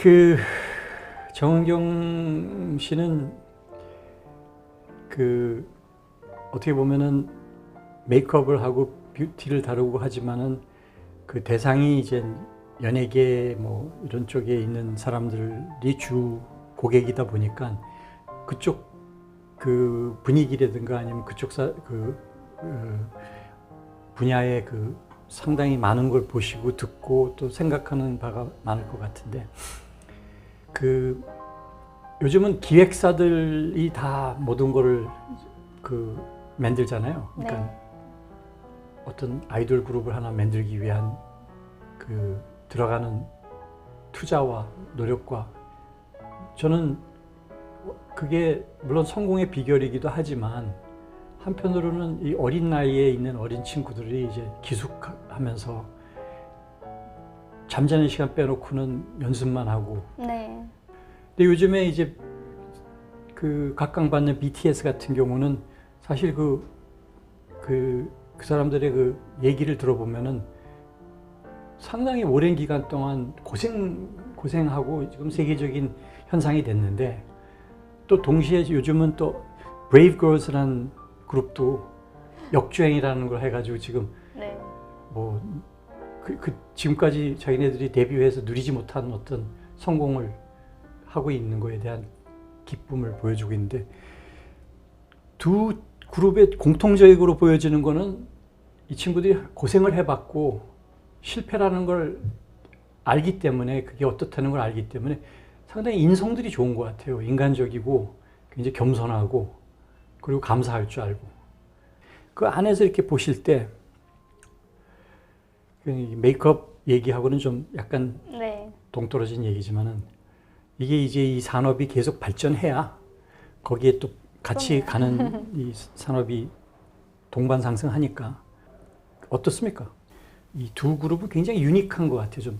그 정은경 씨는 그 어떻게 보면은 메이크업을 하고 뷰티를 다루고 하지만은 그 대상이 이제 연예계 뭐 이런 쪽에 있는 사람들이 주 고객이다 보니까 그쪽 그 분위기라든가 아니면 그쪽 분야의 그 상당히 많은 걸 보시고 듣고 또 생각하는 바가 많을 것 같은데 그 요즘은 기획사들이 다 모든 거를 그 만들잖아요. 그러니까 네. 어떤 아이돌 그룹을 하나 만들기 위한 그 들어가는 투자와 노력과 저는 그게 물론 성공의 비결이기도 하지만 한편으로는 이 어린 나이에 있는 어린 친구들이 이제 기숙하면서 잠자는 시간 빼놓고는 연습만 하고 네. 근데 요즘에 이제 그 각광받는 BTS 같은 경우는 사실 그 사람들의 그 얘기를 들어보면은 상당히 오랜 기간 동안 고생하고 지금 세계적인 현상이 됐는데 또 동시에 요즘은 또 브레이브 걸스라는 그룹도 역주행이라는 걸 해가지고 지금 네. 뭐 지금까지 자기네들이 데뷔해서 누리지 못한 어떤 성공을 하고 있는 거에 대한 기쁨을 보여주고 있는데 두 그룹의 공통적으로 보여지는 거는 이 친구들이 고생을 해봤고 실패라는 걸 알기 때문에 그게 어떻다는 걸 알기 때문에 상당히 인성들이 좋은 것 같아요. 인간적이고 굉장히 겸손하고 그리고 감사할 줄 알고 그 안에서 이렇게 보실 때 메이크업 얘기하고는 좀 약간 네. 동떨어진 얘기지만은 이게 이제 이 산업이 계속 발전해야 거기에 또 같이 그럼요. 가는 이 산업이 동반 상승하니까 어떻습니까? 이 두 그룹은 굉장히 유니크한 것 같아요. 좀.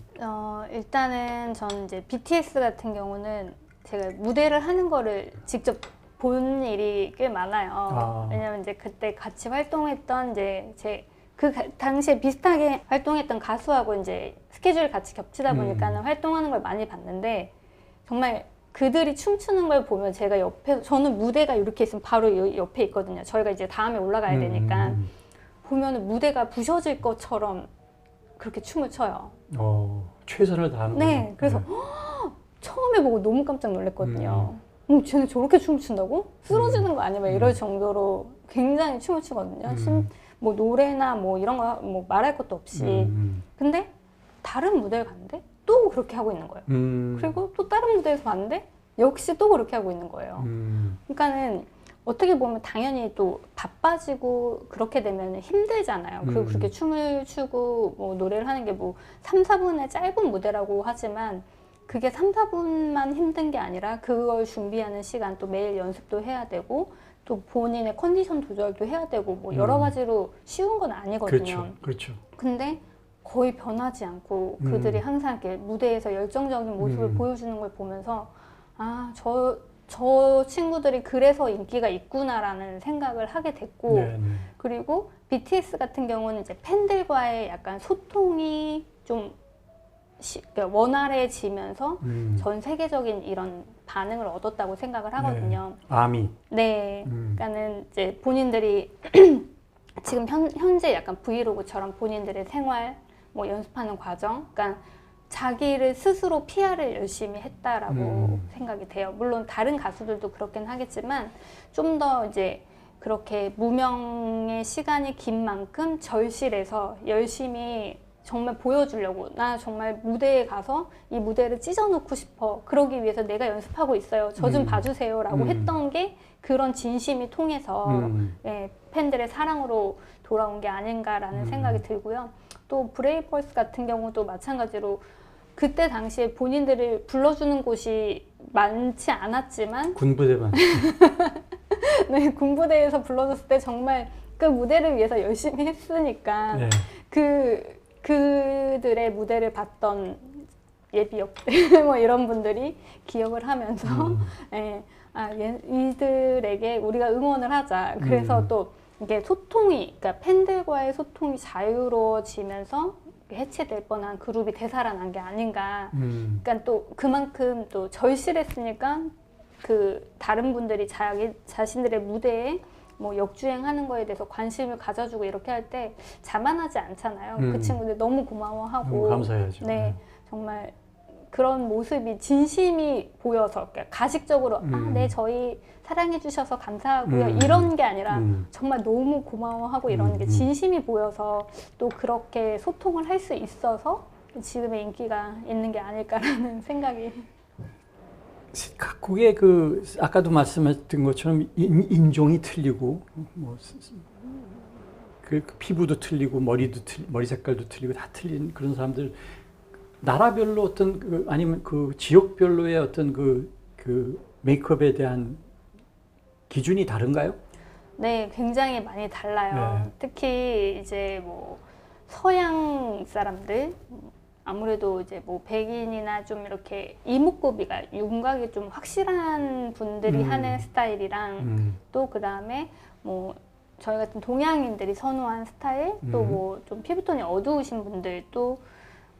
일단은 저는 이제 BTS 같은 경우는 제가 무대를 하는 거를 직접 본 일이 꽤 많아요. 왜냐면 이제 그때 같이 활동했던 이제 그 당시에 비슷하게 활동했던 가수하고 이제 스케줄이 같이 겹치다 보니까는 활동하는 걸 많이 봤는데 정말 그들이 춤추는 걸 보면 제가 옆에 저는 무대가 이렇게 있으면 바로 옆에 있거든요. 저희가 이제 다음에 올라가야 되니까 보면은 무대가 부셔질 것처럼 그렇게 춤을 춰요. 최선을 다하는 네, 거죠. 그래서 처음에 보고 너무 깜짝 놀랐거든요. 쟤네 저렇게 춤을 춘다고? 쓰러지는 거 아니야? 막 이럴 정도로 굉장히 춤을 추거든요. 뭐 노래나 뭐 이런 거 뭐 말할 것도 없이. 근데 다른 무대를 갔는데 또 그렇게 하고 있는 거예요. 그리고 또 다른 무대에서 봤는데 역시 또 그렇게 하고 있는 거예요. 그러니까는 어떻게 보면 당연히 또 바빠지고 그렇게 되면 힘들잖아요. 그리고 그렇게 춤을 추고 뭐 노래를 하는 게 뭐 3, 4분의 짧은 무대라고 하지만 그게 3, 4분만 힘든 게 아니라 그걸 준비하는 시간 또 매일 연습도 해야 되고 또 본인의 컨디션 조절도 해야 되고 뭐 여러 가지로 쉬운 건 아니거든요. 그렇죠. 그렇죠. 근데 거의 변하지 않고 그들이 항상 이렇게 무대에서 열정적인 모습을 보여주는 걸 보면서 아, 저 친구들이 그래서 인기가 있구나라는 생각을 하게 됐고 네네. 그리고 BTS 같은 경우는 이제 팬들과의 약간 소통이 좀 그러니까 원활해지면서 전 세계적인 이런 반응을 얻었다고 생각을 하거든요. 네. 아미. 네, 그러니까는 이제 본인들이 지금 현재 약간 브이로그처럼 본인들의 생활, 뭐 연습하는 과정, 그러니까 자기를 스스로 PR을 열심히 했다라고 생각이 돼요. 물론 다른 가수들도 그렇긴 하겠지만 좀 더 이제 그렇게 무명의 시간이 긴 만큼 절실해서 열심히 정말 보여주려고 나 정말 무대에 가서 이 무대를 찢어놓고 싶어. 그러기 위해서 내가 연습하고 있어요. 저 좀 봐주세요 라고 했던 게 그런 진심이 통해서 예, 팬들의 사랑으로 돌아온 게 아닌가라는 생각이 들고요. 또 브레이브걸스 같은 경우도 마찬가지로 그때 당시에 본인들을 불러주는 곳이 많지 않았지만 군부대만. 네, 군부대에서 불러줬을 때 정말 그 무대를 위해서 열심히 했으니까 네. 그들의 무대를 봤던 예비역들 뭐 이런 분들이 기억을 하면서 예, 이들에게 우리가 응원을 하자. 그래서 또 이게 소통이, 그러니까 팬들과의 소통이 자유로워지면서 해체될 뻔한 그룹이 되살아난 게 아닌가. 음. 그러니까 또 그만큼 또 절실했으니까 그 다른 분들이 자신들의 무대에 뭐 역주행하는 거에 대해서 관심을 가져주고 이렇게 할 때 자만하지 않잖아요. 그 친구들 너무 고마워하고 감사해야죠. 네, 정말 그런 모습이 진심이 보여서 그러니까 가식적으로 네 저희 사랑해 주셔서 감사하고요 이런 게 아니라 정말 너무 고마워하고 이런 게 진심이 보여서 또 그렇게 소통을 할 수 있어서 지금의 인기가 있는 게 아닐까라는 생각이. 각국의 그 아까도 말씀하셨던 것처럼 인종이 틀리고 뭐 그 피부도 틀리고 머리 색깔도 틀리고 다 틀린 그런 사람들 나라별로 어떤 아니면 그 지역별로의 어떤 그 메이크업에 대한 기준이 다른가요? 네, 굉장히 많이 달라요. 네. 특히 이제 뭐 서양 사람들 아무래도 이제 뭐 백인이나 좀 이렇게 이목구비가 윤곽이 좀 확실한 분들이 하는 스타일이랑 또 그 다음에 뭐 저희 같은 동양인들이 선호한 스타일 또 뭐 좀 피부톤이 어두우신 분들 또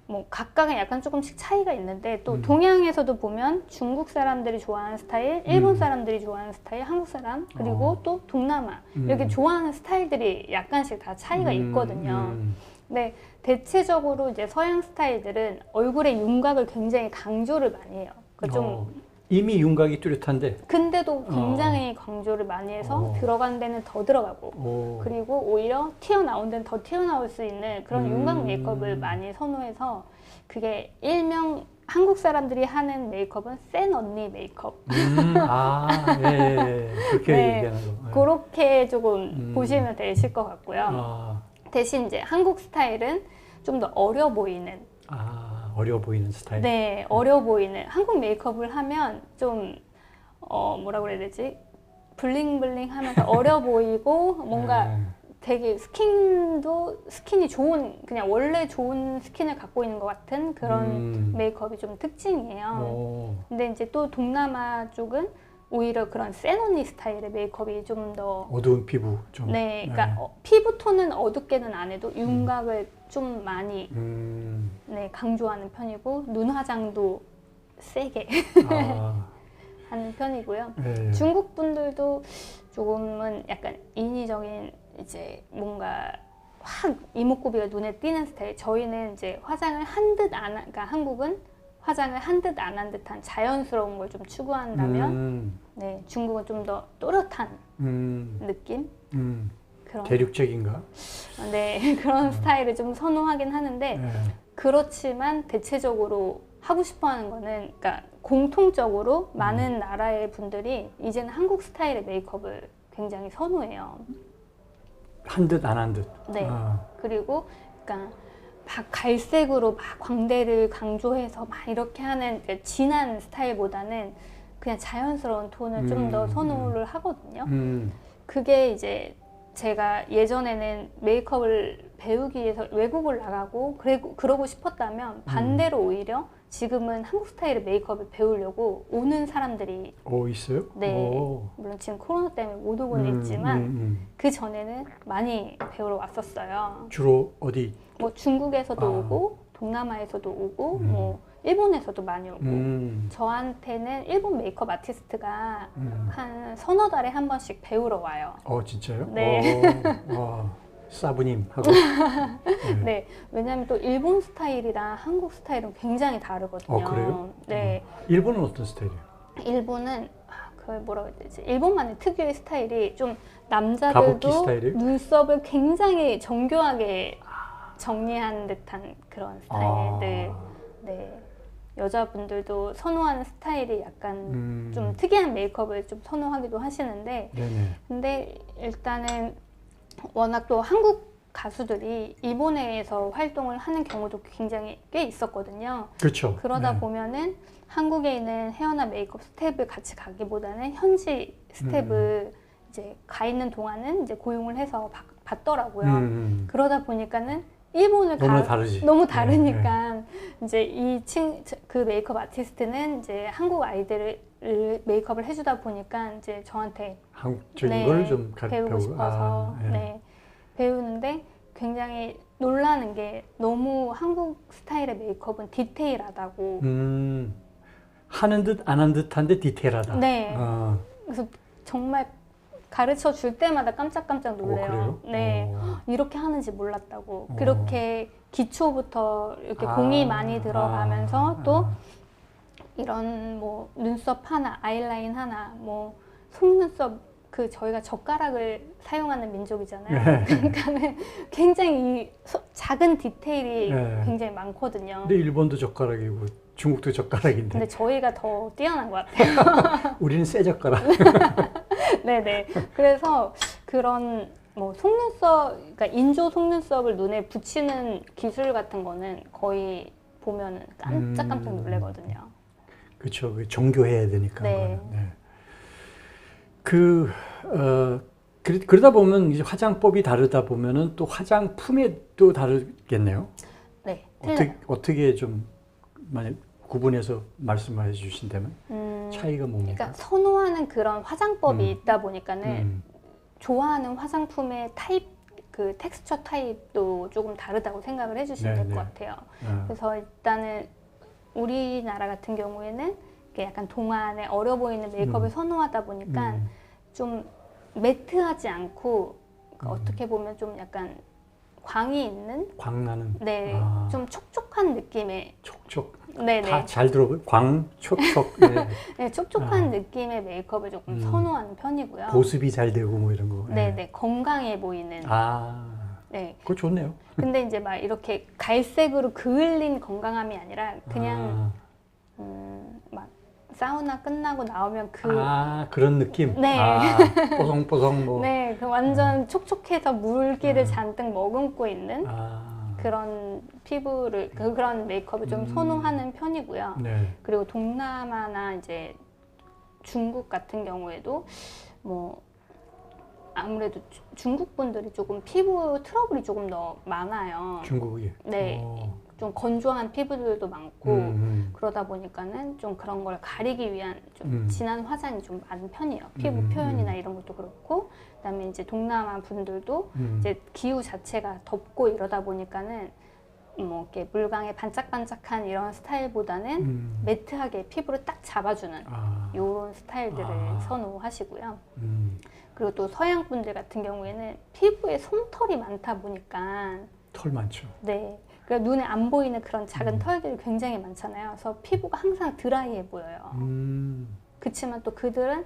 뭐 각각은 약간 조금씩 차이가 있는데 또 동양에서도 보면 중국 사람들이 좋아하는 스타일, 일본 사람들이 좋아하는 스타일, 한국 사람 그리고 또 동남아 이렇게 좋아하는 스타일들이 약간씩 다 차이가 있거든요. 근데 대체적으로 이제 서양 스타일들은 얼굴의 윤곽을 굉장히 강조를 많이 해요. 그러니까 좀 이미 윤곽이 뚜렷한데 근데도 굉장히 강조를 많이 해서 들어간 데는 더 들어가고 그리고 오히려 튀어나온 데는 더 튀어나올 수 있는 그런 윤곽 메이크업을 많이 선호해서 그게 일명 한국 사람들이 하는 메이크업은 센 언니 메이크업. 예. 그렇게 네, 얘기하는 거. 예. 그렇게 조금 보시면 되실 것 같고요. 대신 이제 한국 스타일은 좀 더 어려 보이는 어려 보이는 스타일. 네, 어려 보이는 한국 메이크업을 하면 좀 뭐라 그래야 되지? 블링블링 하면서 어려 보이고 뭔가 되게 스킨이 좋은 그냥 원래 좋은 스킨을 갖고 있는 것 같은 그런 메이크업이 좀 특징이에요. 근데 이제 또 동남아 쪽은 오히려 그런 센 언니 스타일의 메이크업이 좀 더 어두운 피부 좀. 네, 그러니까 피부 톤은 어둡게는 안 해도 윤곽을 좀 많이 네, 강조하는 편이고 눈 화장도 세게 하는 편이고요. 네. 중국 분들도 조금은 약간 인위적인 이제 뭔가 확 이목구비가 눈에 띄는 스타일. 저희는 이제 화장을 한 듯 안 그러니까 한국은 화장을 한 듯 안 한 듯한 자연스러운 걸 좀 추구한다면 네, 중국은 좀 더 또렷한 느낌? 그런 대륙적인가? 네, 그런 스타일을 좀 선호하긴 하는데 그렇지만 대체적으로 하고 싶어 하는 거는 그러니까 공통적으로 많은 나라의 분들이 이제는 한국 스타일의 메이크업을 굉장히 선호해요. 한 듯 안 한 듯. 네. 그리고 그러니까 막 갈색으로 막 광대를 강조해서 막 이렇게 하는 그 진한 스타일보다는 그냥 자연스러운 톤을 좀 더 선호를 하거든요. 그게 이제 제가 예전에는 메이크업을 배우기 위해서 외국을 나가고 그러고 싶었다면 반대로 오히려 지금은 한국 스타일의 메이크업을 배우려고 오는 사람들이 있어요? 네, 물론 지금 코로나 때문에 못 오고는 있지만 그 전에는 많이 배우러 왔었어요. 주로 어디? 뭐 중국에서도 오고 동남아에서도 오고 뭐 일본에서도 많이 오고 저한테는 일본 메이크업 아티스트가 한 서너 달에 한 번씩 배우러 와요. 진짜요? 네. 사부님 하고. 네, 왜냐하면 또 일본 스타일이랑 한국 스타일은 굉장히 다르거든요. 그래요? 네. 일본은 어떤 스타일이에요? 일본은 그걸 뭐라고 해야 되지? 일본만의 특유의 스타일이 좀 가부키 남자들도 스타일이에요? 눈썹을 굉장히 정교하게 정리한 듯한 그런 스타일들. 네. 여자분들도 선호하는 스타일이 약간 좀 특이한 메이크업을 좀 선호하기도 하시는데 네네. 근데 일단은 워낙 또 한국 가수들이 일본에서 활동을 하는 경우도 굉장히 꽤 있었거든요. 그렇죠. 그러다 보면은 한국에 있는 헤어나 메이크업 스텝을 같이 가기보다는 현지 스텝을 이제 가 있는 동안은 이제 고용을 해서 받더라고요. 그러다 보니까는 일본을 너무 다르니까 이제 그 메이크업 아티스트는 이제 한국 아이들을 메이크업을 해주다 보니까 이제 저한테 한국적인 걸 좀 배우고 싶어서 배우는데 굉장히 놀라는 게 너무 한국 스타일의 메이크업은 디테일하다고. 하는 듯 안 한 듯한데 디테일하다. 네. 아, 그래서 정말 가르쳐 줄 때마다 깜짝깜짝 놀래요. 그래요? 네. 이렇게 하는지 몰랐다고. 그렇게 기초부터 이렇게 공이 많이 들어가면서 또 이런 뭐 눈썹 하나, 아이라인 하나, 뭐 속눈썹 그 저희가 젓가락을 사용하는 민족이잖아요. 그러니까는 굉장히 이 작은 디테일이 네. 굉장히 많거든요. 근데 일본도 젓가락이고 중국도 젓가락인데 근데 저희가 더 뛰어난 것 같아요. 우리는 새 젓가락. 네네. 그래서 그런 뭐 속눈썹, 그러니까 인조 속눈썹을 눈에 붙이는 기술 같은 거는 거의 보면은 깜짝깜짝 놀래거든요. 그렇죠. 그 정교해야 되니까. 네. 그거는. 네. 그러다 보면 이제 화장법이 다르다 보면은 또 화장품에 또 다르겠네요. 네. 어떻게 좀 만약 구분해서 말씀해 주신다면 차이가 뭡니까? 그러니까 선호하는 그런 화장법이 있다 보니까는 좋아하는 화장품의 타입, 그 텍스처 타입도 조금 다르다고 생각을 해주시면 될 것 같아요. 그래서 일단은 우리나라 같은 경우에는 이렇게 약간 동안의 어려 보이는 메이크업을 선호하다 보니까 좀 매트하지 않고 어떻게 보면 좀 약간 광이 있는, 광나는. 네, 좀 촉촉한 느낌의, 촉촉. 네네, 다 잘 들어보요. 광, 촉촉. 네. 네, 촉촉한 느낌의 메이크업을 조금 선호하는 편이고요. 보습이 잘 되고 뭐 이런 거. 네네, 건강해 보이는. 네. 그거 좋네요. 근데 이제 막 이렇게 갈색으로 그을린 건강함이 아니라 그냥 막 사우나 끝나고 나오면 그런 느낌. 네. 뽀송뽀송 뭐. 네, 그 완전 촉촉해서 물기를 잔뜩 머금고 있는 그런 피부를 그런 메이크업을 좀 선호하는 편이고요. 네. 그리고 동남아나 이제 중국 같은 경우에도 뭐 아무래도 중국 분들이 조금 피부 트러블이 조금 더 많아요. 중국이. 네, 좀 건조한 피부들도 많고 그러다 보니까는 좀 그런 걸 가리기 위한 좀 진한 화장이 좀 많은 편이에요. 피부 표현이나 이런 것도 그렇고, 그다음에 이제 동남아 분들도 이제 기후 자체가 덥고 이러다 보니까는 뭐 이렇게 물광에 반짝반짝한 이런 스타일보다는 매트하게 피부를 딱 잡아주는 이런 스타일들을 선호하시고요. 그리고 또 서양 분들 같은 경우에는 피부에 솜털이 많다 보니까 털 많죠. 네, 그러니까 눈에 안 보이는 그런 작은 털들이 굉장히 많잖아요. 그래서 피부가 항상 드라이해 보여요. 그렇지만 또 그들은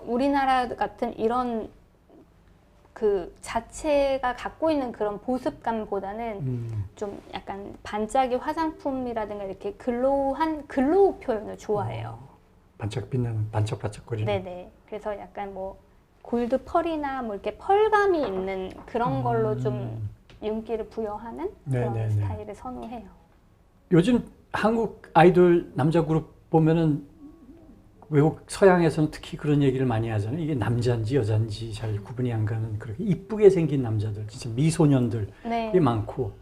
우리나라 같은 이런 그 자체가 갖고 있는 그런 보습감보다는 좀 약간 반짝이 화장품이라든가 이렇게 글로우한 글로우 표현을 좋아해요. 반짝 빛나는 반짝반짝거리는. 네네. 그래서 약간 뭐 골드 펄이나 뭐 이렇게 펄감이 있는 그런 걸로 좀 윤기를 부여하는 그런 스타일을 선호해요. 요즘 한국 아이돌 남자 그룹 보면은 외국 서양에서는 특히 그런 얘기를 많이 하잖아요. 이게 남자인지 여자인지 잘 구분이 안 가는 그렇게 이쁘게 생긴 남자들, 진짜 미소년들이 많고.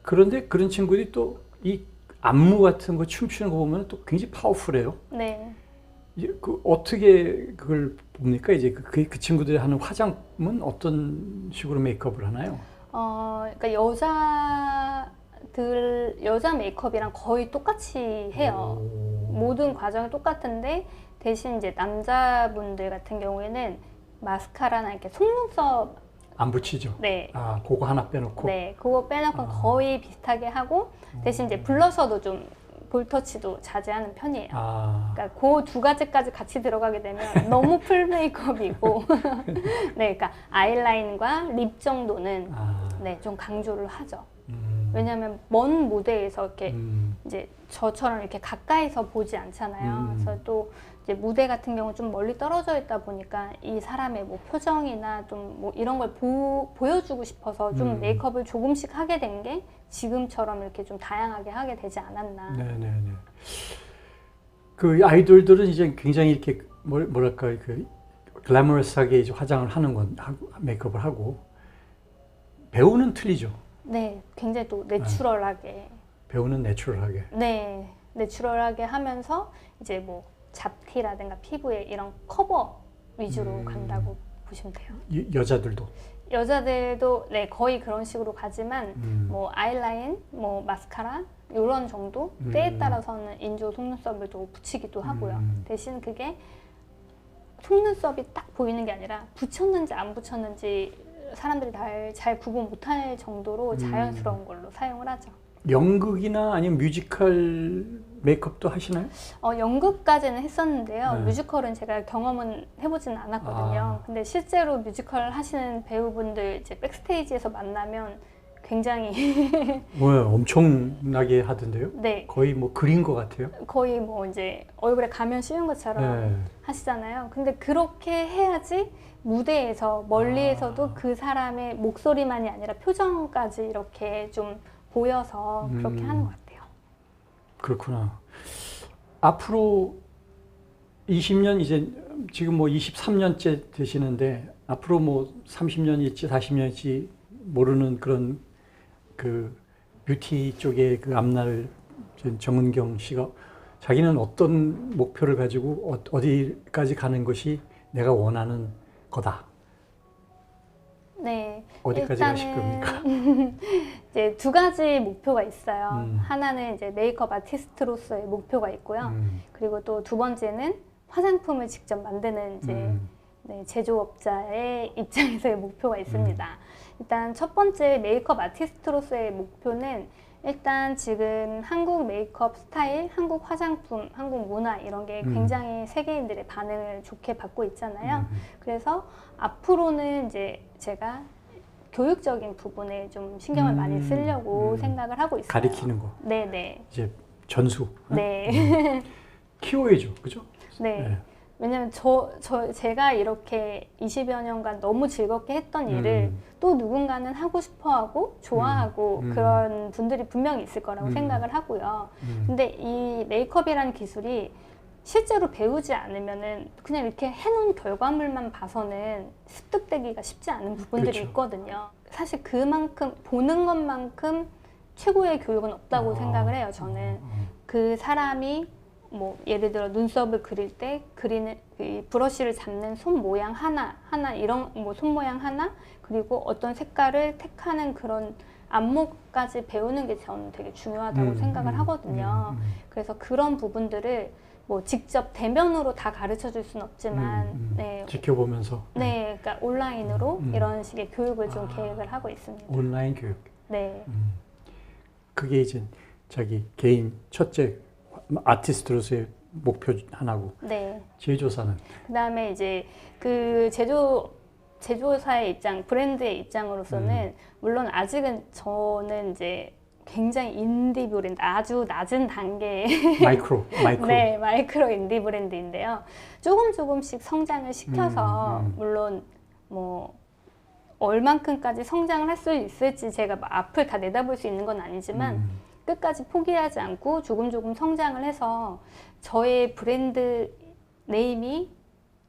그런데 그런 친구들이 또 이 안무 같은 거 춤추는 거 보면 또 굉장히 파워풀해요. 네. 어떻게 그걸 봅니까? 이제 그 친구들이 하는 화장은 어떤 식으로 메이크업을 하나요? 그러니까 여자 메이크업이랑 거의 똑같이 해요. 모든 과정이 똑같은데 대신 이제 남자분들 같은 경우에는 마스카라나 이렇게 속눈썹 안 붙이죠? 네. 그거 하나 빼놓고? 네, 그거 빼놓고 거의 비슷하게 하고 대신 이제 블러셔도 좀 볼터치도 자제하는 편이에요. 그러니까 그 두 가지까지 같이 들어가게 되면 너무 풀 메이크업이고 네, 그러니까 아이라인과 립 정도는 네, 좀 강조를 하죠. 왜냐하면 먼 무대에서 이렇게 이제 저처럼 이렇게 가까이서 보지 않잖아요. 그래서 또 이제 무대 같은 경우 좀 멀리 떨어져 있다 보니까 이 사람의 뭐 표정이나 좀 뭐 이런 걸 보여주고 싶어서 좀 메이크업을 조금씩 하게 된 게 지금처럼 이렇게 좀 다양하게 하게 되지 않았나. 네네네. 그 아이돌들은 이제 굉장히 이렇게 뭐랄까 그 글래머러스하게 이제 화장을 하는 메이크업을 하고 배우는 틀리죠. 네, 굉장히 또 내추럴하게. 배우는 내추럴하게. 네, 내추럴하게 하면서 이제 뭐 잡티라든가 피부에 이런 커버 위주로 간다고 보시면 돼요. 여자들도? 여자들도 네, 거의 그런 식으로 가지만 뭐 아이라인, 뭐 마스카라 이런 정도 때에 따라서는 인조 속눈썹을 또 붙이기도 하고요. 대신 그게 속눈썹이 딱 보이는 게 아니라 붙였는지 안 붙였는지 사람들이 잘 구분 못할 정도로 자연스러운 걸로 사용을 하죠. 연극이나 아니면 뮤지컬 메이크업도 하시나요? 연극까지는 했었는데요. 네. 뮤지컬은 제가 경험은 해보지는 않았거든요. 근데 실제로 뮤지컬 하시는 배우분들 이제 백스테이지에서 만나면 굉장히 엄청나게 하던데요? 네, 거의 뭐 그린 것 같아요. 거의 뭐 이제 얼굴에 가면 씌운 것처럼 네. 하시잖아요. 근데 그렇게 해야지 무대에서 멀리에서도 그 사람의 목소리만이 아니라 표정까지 이렇게 좀 보여서 그렇게 하는 것 같아요. 그렇구나. 앞으로 20년 이제 지금 뭐 23년째 되시는데 앞으로 뭐 30년일지 40년일지 모르는 그런 그 뷰티 쪽의 그 앞날 정은경 씨가 자기는 어떤 목표를 가지고 어디까지 가는 것이 내가 원하는 거다. 네, 어디까지 가실 겁니까? 이제 두 가지 목표가 있어요. 하나는 이제 메이크업 아티스트로서의 목표가 있고요. 그리고 또 두 번째는 화장품을 직접 만드는 이제 네, 제조업자의 입장에서의 목표가 있습니다. 일단 첫 번째 메이크업 아티스트로서의 목표는 일단 지금 한국 메이크업 스타일, 한국 화장품, 한국 문화 이런 게 굉장히 세계인들의 반응을 좋게 받고 있잖아요. 그래서 앞으로는 이제 제가 교육적인 부분에 좀 신경을 많이 쓰려고 생각을 하고 있어요. 가리키는 거. 네네. 이제 전수. 네. 키워야죠, 그죠? 네. 네. 왜냐면 제가 이렇게 20여 년간 너무 즐겁게 했던 일을 또 누군가는 하고 싶어 하고 좋아하고 그런 분들이 분명히 있을 거라고 생각을 하고요. 근데 이 메이크업이라는 기술이 실제로 배우지 않으면은 그냥 이렇게 해놓은 결과물만 봐서는 습득되기가 쉽지 않은 부분들이 그렇죠. 있거든요. 사실 그만큼 보는 것만큼 최고의 교육은 없다고 생각을 해요. 저는 그 사람이 뭐 예를 들어 눈썹을 그릴 때 그리는 이 브러쉬를 잡는 손 모양 하나 이런 뭐 손 모양 하나 그리고 어떤 색깔을 택하는 그런 안목까지 배우는 게 저는 되게 중요하다고 생각을 하거든요. 그래서 그런 부분들을 뭐 직접 대면으로 다 가르쳐 줄 수는 없지만 네, 지켜보면서 네, 그러니까 온라인으로 이런 식의 교육을 좀 계획을 하고 있습니다. 온라인 교육. 네. 그게 이제 자기 개인 첫째 아티스트로서의 목표 하나고. 네. 제조사는 그다음에 이제 그 제조사의 입장, 브랜드의 입장으로서는 물론 아직은 저는 이제 굉장히 인디 브랜드, 아주 낮은 단계의 마이크로. 네, 마이크로 인디 브랜드인데요. 조금씩 성장을 시켜서 물론 뭐 얼만큼까지 성장을 할 수 있을지 제가 앞을 다 내다볼 수 있는 건 아니지만 끝까지 포기하지 않고 조금 성장을 해서 저의 브랜드 네임이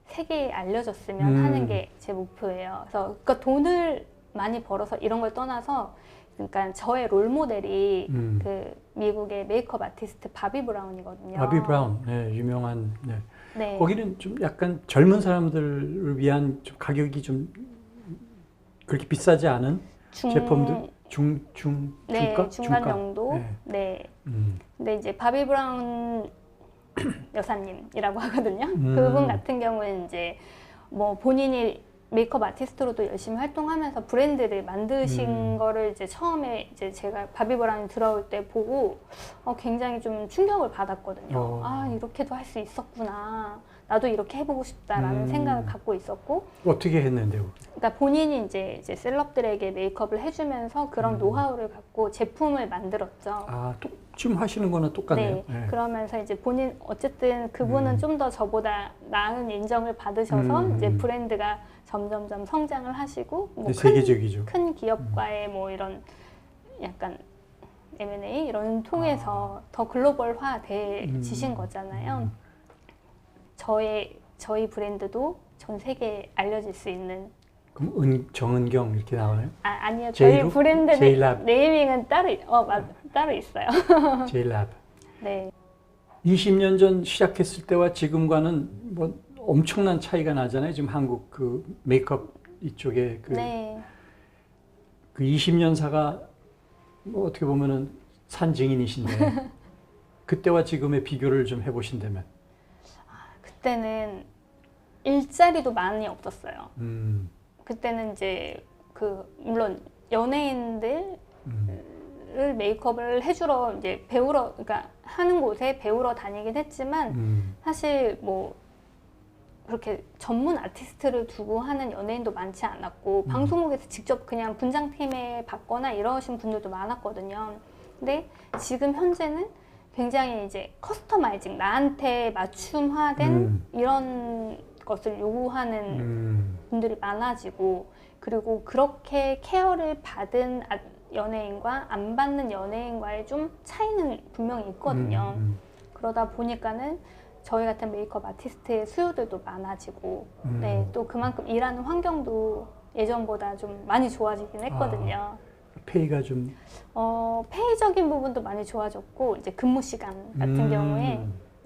세계에 알려졌으면 하는 게 제 목표예요. 그래서 그러니까 돈을 많이 벌어서 이런 걸 떠나서 그러니까 저의 롤 모델이 그 미국의 메이크업 아티스트 바비 브라운이거든요. 바비 브라운, 네, 유명한. 네. 네. 거기는 좀 약간 젊은 사람들을 위한 좀 가격이 좀 그렇게 비싸지 않은 제품들 네, 중가? 중간 정도. 네. 네. 근데 이제 바비 브라운 여사님이라고 하거든요. 그분 같은 경우는 이제 뭐 본인이 메이크업 아티스트로도 열심히 활동하면서 브랜드를 만드신 거를 이제 처음에 이제 제가 바비 브라운이 들어올 때 보고 굉장히 좀 충격을 받았거든요. 아, 이렇게도 할 수 있었구나. 나도 이렇게 해보고 싶다라는 생각을 갖고 있었고. 어떻게 했는데요? 그러니까 본인이 이제 셀럽들에게 메이크업을 해주면서 그런 노하우를 갖고 제품을 만들었죠. 아, 좀 하시는 거나 똑같네요. 네. 네. 그러면서 이제 본인 어쨌든 그분은 좀 더 저보다 나은 인정을 받으셔서 이제 브랜드가 점점점 성장을 하시고 뭐 네, 세계적이죠. 큰 기업과의 뭐 이런 약간 M&A 이런 통해서 더 글로벌화 되지신 거잖아요. 저희 브랜드도 전 세계에 알려질 수 있는. 그럼 정은경 이렇게 나오나요? 아니요. 제이로? 저희 브랜드 제이랍. 네이밍은 따로 있어요. 제이랍. 네. 20년 전 시작했을 때와 지금과는 뭐 엄청난 차이가 나잖아요. 지금 한국 그 메이크업 이쪽에 네. 그 20년사가 뭐 어떻게 보면은 산 증인이신데 그때와 지금의 비교를 좀 해보신다면. 그때는 일자리도 많이 없었어요. 음, 그때는 이제 물론 연예인들 음, 를 메이크업을 해주러 이제 배우러 그러니까 하는 곳에 배우러 다니긴 했지만 사실 뭐 그렇게 전문 아티스트를 두고 하는 연예인도 많지 않았고 방송국에서 직접 그냥 분장팀에 받거나 이러신 분들도 많았거든요. 근데 지금 현재는 굉장히 이제 커스터마이징 나한테 맞춤화된 이런 것을 요구하는 분들이 많아지고 그리고 그렇게 케어를 받은 연예인과 안 받는 연예인과의 좀 차이는 분명히 있거든요. 그러다 보니까는 저희 같은 메이크업 아티스트의 수요들도 많아지고 네, 또 그만큼 일하는 환경도 예전보다 좀 많이 좋아지긴 했거든요. 페이가 좀 페이적인 부분도 많이 좋아졌고 이제 근무 시간 같은 경우에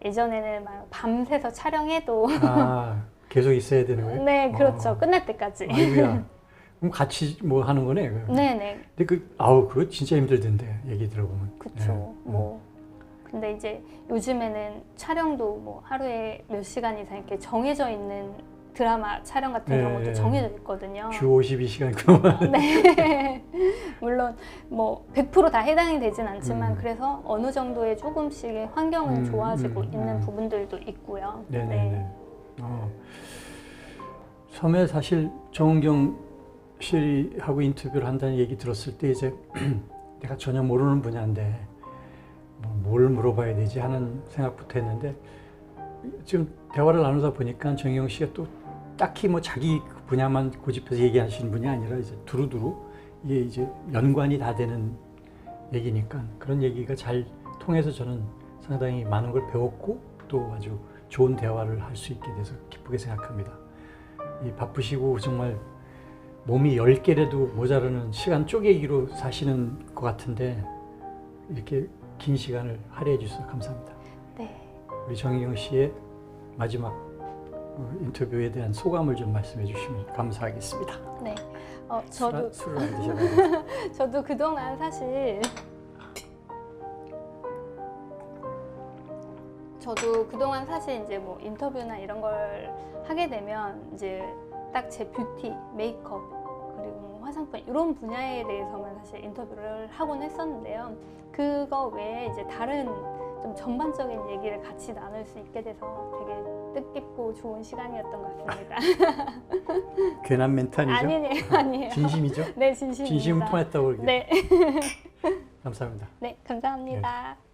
예전에는 막 밤새서 촬영해도 계속 있어야 되는 거예요? 네, 그렇죠. 끝날 때까지. 아이고야. 그럼 같이 뭐 하는 거네. 네네. 근데 그거 진짜 힘들던데 얘기 들어보면. 그렇죠. 뭐 근데 이제 요즘에는 촬영도 뭐 하루에 몇 시간 이상 이렇게 정해져 있는 드라마 촬영 같은 경우도 정해져 있거든요. 주 52시간 그만. 네. 물론 뭐 100% 다 해당이 되진 않지만 그래서 어느 정도의 조금씩의 환경은 좋아지고 있는 부분들도 있고요. 네네네. 처음에 사실 정은경 씨하고 인터뷰를 한다는 얘기 들었을 때 이제 내가 전혀 모르는 분야인데 뭘 물어봐야 되지 하는 생각부터 했는데 지금 대화를 나누다 보니까 정은경 씨가 또 딱히 뭐 자기 분야만 고집해서 얘기하시는 분이 아니라 이제 두루두루 이게 이제 연관이 다 되는 얘기니까 그런 얘기가 잘 통해서 저는 상당히 많은 걸 배웠고 또 아주 좋은 대화를 할 수 있게 돼서 기쁘게 생각합니다. 이 바쁘시고 정말 몸이 10개라도 모자라는 시간 쪼개기로 사시는 것 같은데 이렇게 긴 시간을 할애해 주셔서 감사합니다. 네. 우리 정은경 씨의 마지막 인터뷰에 대한 소감을 좀 말씀해 주시면 감사하겠습니다. 네. 저도 술을 안 드셔가지고. 저도 그동안 사실 이제 뭐 인터뷰나 이런 걸 하게 되면 이제 딱 제 뷰티, 메이크업 그리고 뭐 화장품 이런 분야에 대해서만 사실 인터뷰를 하곤 했었는데요. 그거 외에 이제 다른 좀 전반적인 얘기를 같이 나눌 수 있게 돼서 되게 뜻깊고 좋은 시간이었던 것 같습니다. 괜한 멘트 아니죠? 아니에요. 진심이죠? 네, 진심입니다. 진심을 통했다고 그러게. 네. 감사합니다. 네, 감사합니다. 네.